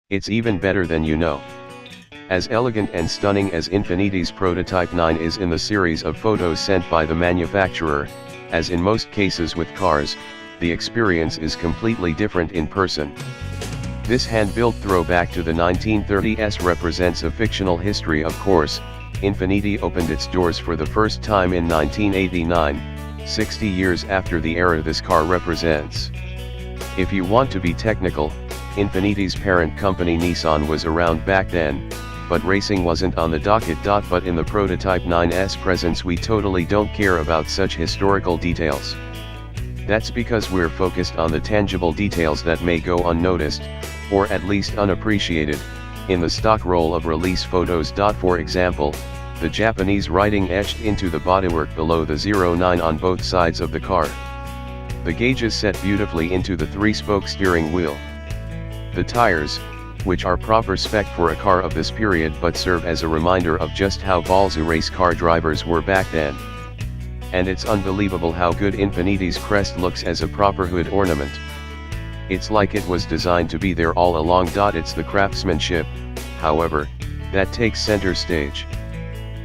It's even better than you know. As elegant and stunning as Infiniti's Prototype 9 is in the series of photos sent by the manufacturer, as in most cases with cars, the experience is completely different in person. This hand-built throwback to the 1930s represents a fictional history, of course. Infiniti opened its doors for the first time in 1989, 60 years after the era this car represents. If you want to be technical, Infiniti's parent company Nissan was around back then, but racing wasn't on the docket. But in the Prototype 9's presence we totally don't care about such historical details. That's because we're focused on the tangible details that may go unnoticed, or at least unappreciated, in the stock roll of release photos. For example, the Japanese writing etched into the bodywork below the 09 on both sides of the car. The gauges set beautifully into the 3-spoke steering wheel. The tires, which are proper spec for a car of this period but serve as a reminder of just how ballsy race car drivers were back then. And it's unbelievable how good Infiniti's crest looks as a proper hood ornament. It's like it was designed to be there all along. It's the craftsmanship, however, that takes center stage.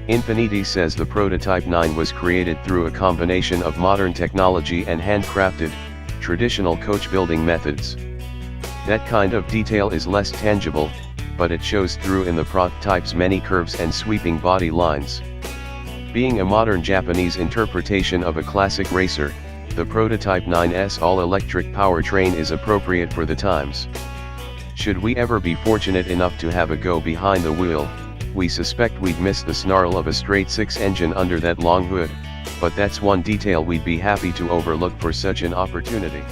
Infiniti says the Prototype 9 was created through a combination of modern technology and handcrafted, traditional coach building methods. That kind of detail is less tangible, but it shows through in the prototype's many curves and sweeping body lines. Being a modern Japanese interpretation of a classic racer, the Prototype 9's all-electric powertrain is appropriate for the times. Should we ever be fortunate enough to have a go behind the wheel, we suspect we'd miss the snarl of a straight-six engine under that long hood, but that's one detail we'd be happy to overlook for such an opportunity.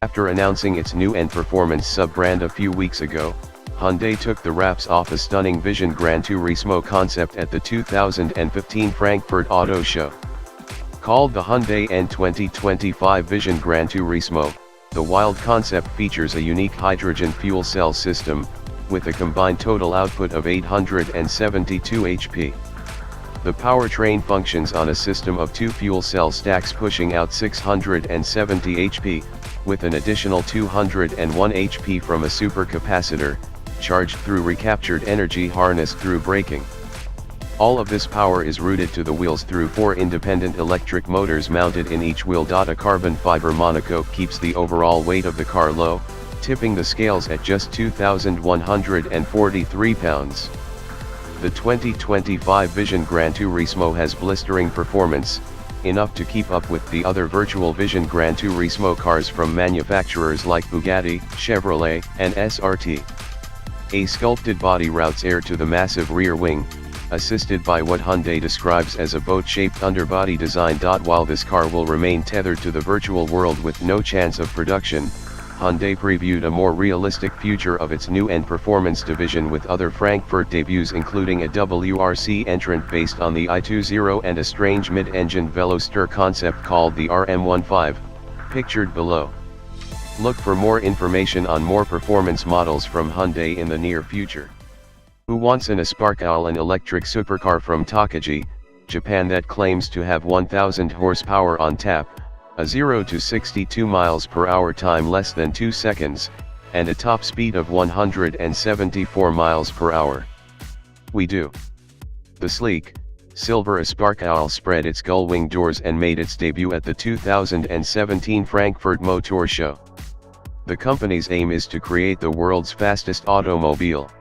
After announcing its new and performance sub-brand a few weeks ago, Hyundai took the wraps off a stunning Vision Gran Turismo concept at the 2015 Frankfurt Auto Show. Called the Hyundai N2025 Vision Gran Turismo, the wild concept features a unique hydrogen fuel cell system, with a combined total output of 872 HP. The powertrain functions on a system of 2 fuel cell stacks pushing out 670 HP, with an additional 201 HP from a supercapacitor, charged through recaptured energy harnessed through braking. All of this power is routed to the wheels through 4 independent electric motors mounted in each wheel. A carbon fiber monocoque keeps the overall weight of the car low, tipping the scales at just 2,143 pounds. The 2025 Vision Gran Turismo has blistering performance, enough to keep up with the other virtual Vision Gran Turismo cars from manufacturers like Bugatti, Chevrolet, and SRT. A sculpted body routes air to the massive rear wing, assisted by what Hyundai describes as a boat-shaped underbody design. While this car will remain tethered to the virtual world with no chance of production, Hyundai previewed a more realistic future of its new and performance division with other Frankfurt debuts, including a WRC entrant based on the i20 and a strange mid-engine Veloster concept called the RM15, pictured below. Look for more information on more performance models from Hyundai in the near future. Who wants an Aspark, an electric supercar from Takaji, Japan that claims to have 1000 horsepower on tap, a 0 to 62 miles per hour time less than 2 seconds, and a top speed of 174 miles per hour? We do. The sleek, silver Aspark spread its gull-wing doors and made its debut at the 2017 Frankfurt Motor Show. The company's aim is to create the world's fastest automobile.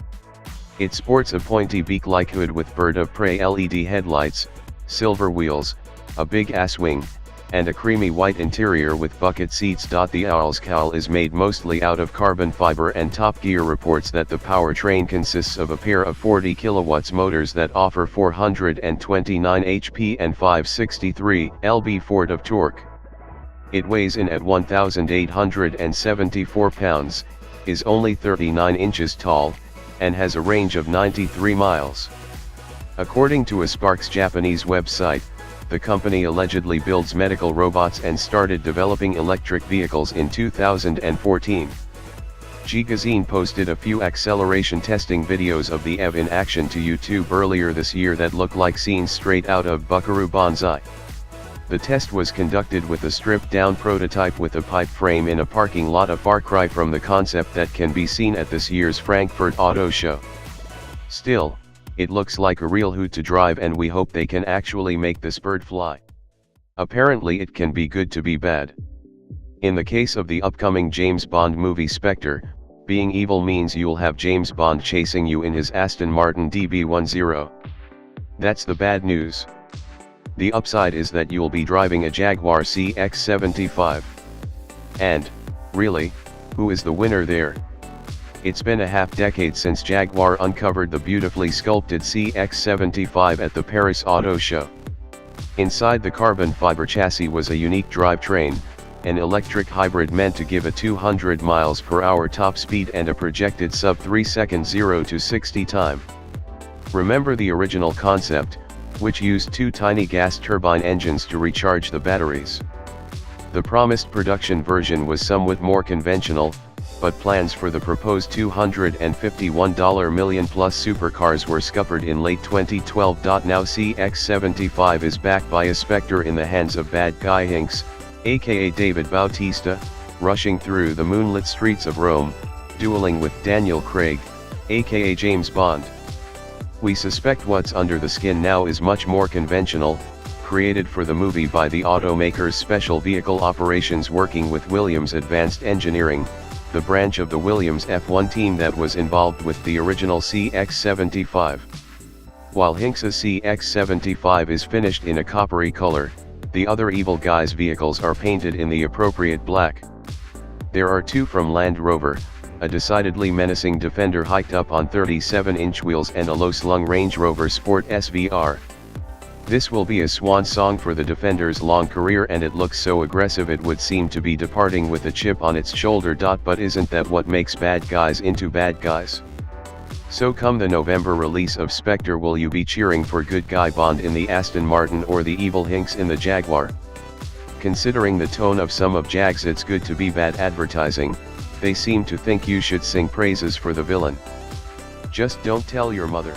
It sports a pointy beak-like hood with bird of prey LED headlights, silver wheels, a big ass wing, and a creamy white interior with bucket seats. The owl's cowl is made mostly out of carbon fiber, and Top Gear reports that the powertrain consists of a pair of 40 kilowatts motors that offer 429 HP and 563 lb-ft of torque. It weighs in at 1,874 pounds, is only 39 inches tall, and has a range of 93 miles. According to Aspark's Japanese website, the company allegedly builds medical robots and started developing electric vehicles in 2014. G-Gazine posted a few acceleration testing videos of the EV in action to YouTube earlier this year that look like scenes straight out of Buckaroo Banzai. The test was conducted with a stripped-down prototype with a pipe frame in a parking lot, a far cry from the concept that can be seen at this year's Frankfurt Auto Show. Still, it looks like a real hoot to drive, and we hope they can actually make this bird fly. Apparently it can be good to be bad. In the case of the upcoming James Bond movie Spectre, being evil means you'll have James Bond chasing you in his Aston Martin DB10. That's the bad news. The upside is that you'll be driving a Jaguar CX75. And, really, who is the winner there? It's been a half-decade since Jaguar uncovered the beautifully sculpted CX75 at the Paris Auto Show. Inside the carbon fiber chassis was a unique drivetrain, an electric hybrid meant to give a 200 miles per hour top speed and a projected sub-3 second 0 to 60 time. Remember the original concept, which used two tiny gas turbine engines to recharge the batteries. The promised production version was somewhat more conventional, but plans for the proposed $251 million plus supercars were scuppered in late 2012. Now CX75 is backed by a Spectre in the hands of bad guy Hinks, aka David Bautista, rushing through the moonlit streets of Rome, dueling with Daniel Craig, aka James Bond. We suspect what's under the skin now is much more conventional, created for the movie by the automaker's Special Vehicle Operations working with Williams Advanced Engineering, the branch of the Williams F1 team that was involved with the original CX75. While Hinks's CX75 is finished in a coppery color, the other evil guy's vehicles are painted in the appropriate black. There are two from Land Rover, a decidedly menacing Defender hiked up on 37-inch wheels, and a low-slung Range Rover Sport SVR. This will be a swan song for the Defender's long career, and it looks so aggressive it would seem to be departing with a chip on its shoulder. But isn't that what makes bad guys into bad guys? So come the November release of Spectre, will you be cheering for good guy Bond in the Aston Martin or the evil Hinks in the Jaguar? Considering the tone of some of Jag's "It's Good to Be Bad" advertising, they seem to think you should sing praises for the villain. Just don't tell your mother.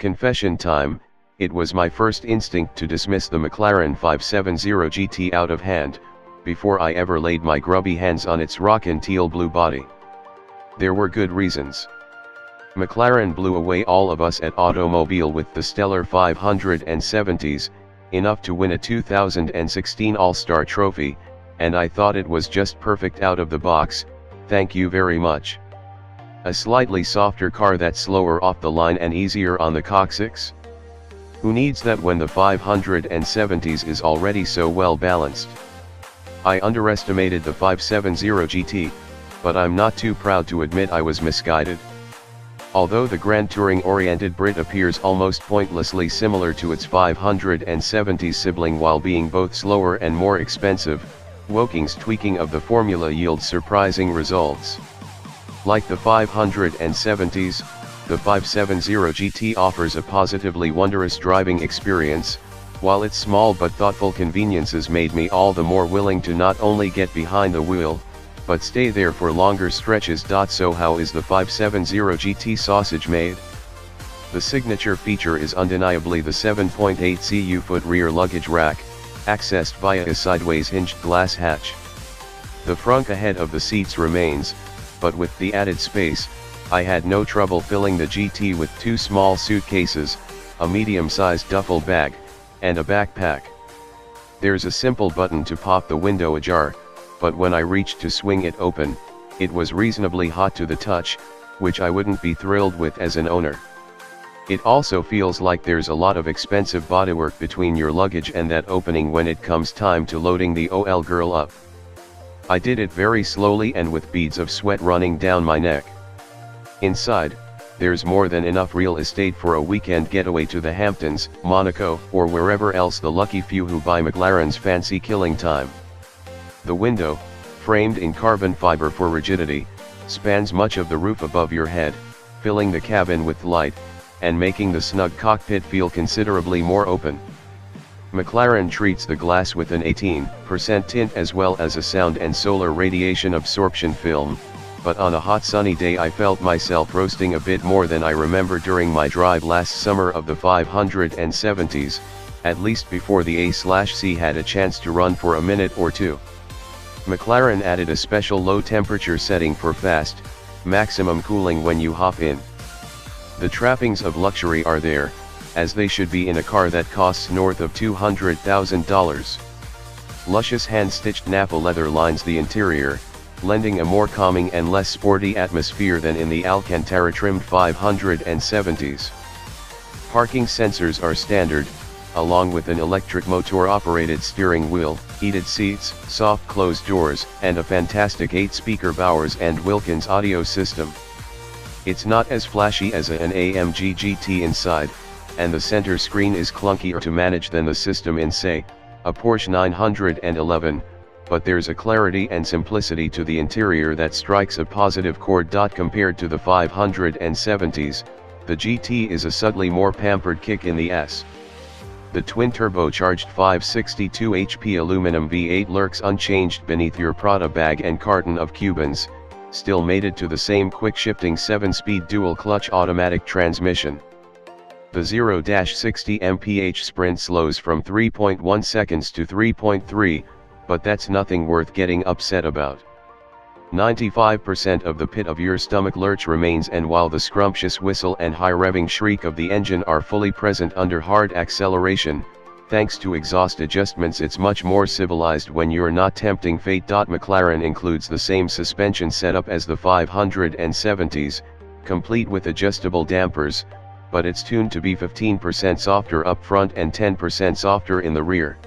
Confession time, it was my first instinct to dismiss the McLaren 570 GT out of hand, before I ever laid my grubby hands on its rockin' teal blue body. There were good reasons. McLaren blew away all of us at Automobile with the stellar 570s, enough to win a 2016 All-Star trophy, and I thought it was just perfect out of the box, thank you very much. A slightly softer car that's slower off the line and easier on the coccyx? Who needs that when the 570s is already so well balanced? I underestimated the 570 GT, but I'm not too proud to admit I was misguided. Although the Gran touring-oriented Brit appears almost pointlessly similar to its 570 sibling while being both slower and more expensive, Woking's tweaking of the formula yields surprising results. Like the 570s, the 570 GT offers a positively wondrous driving experience, while its small but thoughtful conveniences made me all the more willing to not only get behind the wheel, but stay there for longer stretches. So how is the 570 GT sausage made? The signature feature is undeniably the 7.8 cu-foot rear luggage rack, accessed via a sideways hinged glass hatch. The frunk ahead of the seats remains, but with the added space, I had no trouble filling the GT with two small suitcases, a medium-sized duffel bag, and a backpack. There's a simple button to pop the window ajar, but when I reached to swing it open, it was reasonably hot to the touch, which I wouldn't be thrilled with as an owner. It also feels like there's a lot of expensive bodywork between your luggage and that opening when it comes time to loading the OL girl up. I did it very slowly and with beads of sweat running down my neck. Inside, there's more than enough real estate for a weekend getaway to the Hamptons, Monaco, or wherever else the lucky few who buy McLarens fancy killing time. The window, framed in carbon fiber for rigidity, spans much of the roof above your head, filling the cabin with light, and making the snug cockpit feel considerably more open. McLaren treats the glass with an 18% tint as well as a sound and solar radiation absorption film, but on a hot sunny day I felt myself roasting a bit more than I remember during my drive last summer of the 570s, at least before the A/C had a chance to run for a minute or two. McLaren added a special low temperature setting for fast, maximum cooling when you hop in. The trappings of luxury are there, as they should be in a car that costs north of $200,000. Luscious hand-stitched Nappa leather lines the interior, lending a more calming and less sporty atmosphere than in the Alcantara-trimmed 570s. Parking sensors are standard, along with an electric motor-operated steering wheel, heated seats, soft closed doors, and a fantastic 8-speaker Bowers & Wilkins audio system. It's not as flashy as an AMG GT inside, and the center screen is clunkier to manage than the system in, say, a Porsche 911, but there's a clarity and simplicity to the interior that strikes a positive chord. Compared to the 570s, the GT is a subtly more pampered kick in the ass. The twin-turbocharged 562 HP aluminum V8 lurks unchanged beneath your Prada bag and carton of Cubans, still mated to the same quick-shifting 7-speed dual-clutch automatic transmission. The 0-60 mph sprint slows from 3.1 seconds to 3.3, but that's nothing worth getting upset about. 95% of the pit of your stomach lurch remains, and while the scrumptious whistle and high revving shriek of the engine are fully present under hard acceleration, thanks to exhaust adjustments it's much more civilized when you're not tempting fate. McLaren includes the same suspension setup as the 570s, complete with adjustable dampers, but it's tuned to be 15% softer up front and 10% softer in the rear.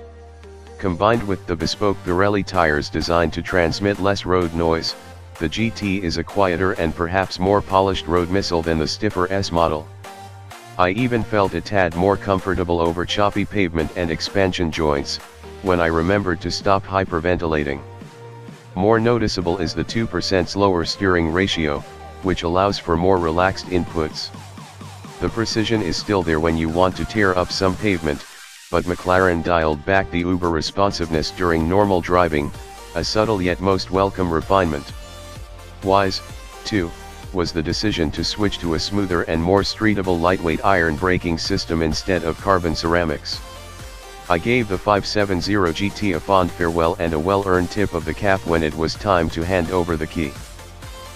Combined with the bespoke Pirelli tires designed to transmit less road noise, the GT is a quieter and perhaps more polished road missile than the stiffer S model. I even felt a tad more comfortable over choppy pavement and expansion joints, when I remembered to stop hyperventilating. More noticeable is the 2% slower steering ratio, which allows for more relaxed inputs. The precision is still there when you want to tear up some pavement, but McLaren dialed back the uber responsiveness during normal driving, a subtle yet most welcome refinement. Wise, too, was the decision to switch to a smoother and more streetable lightweight iron braking system instead of carbon ceramics. I gave the 570 GT a fond farewell and a well-earned tip of the cap when it was time to hand over the key.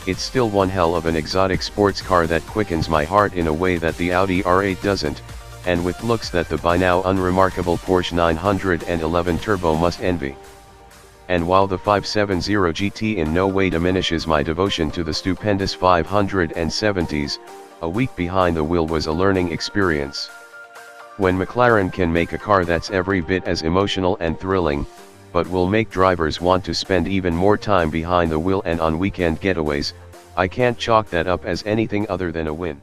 It's still one hell of an exotic sports car that quickens my heart in a way that the Audi R8 doesn't, and with looks that the by now unremarkable Porsche 911 Turbo must envy. And while the 570 GT in no way diminishes my devotion to the stupendous 570s, a week behind the wheel was a learning experience. When McLaren can make a car that's every bit as emotional and thrilling, but will make drivers want to spend even more time behind the wheel and on weekend getaways, I can't chalk that up as anything other than a win.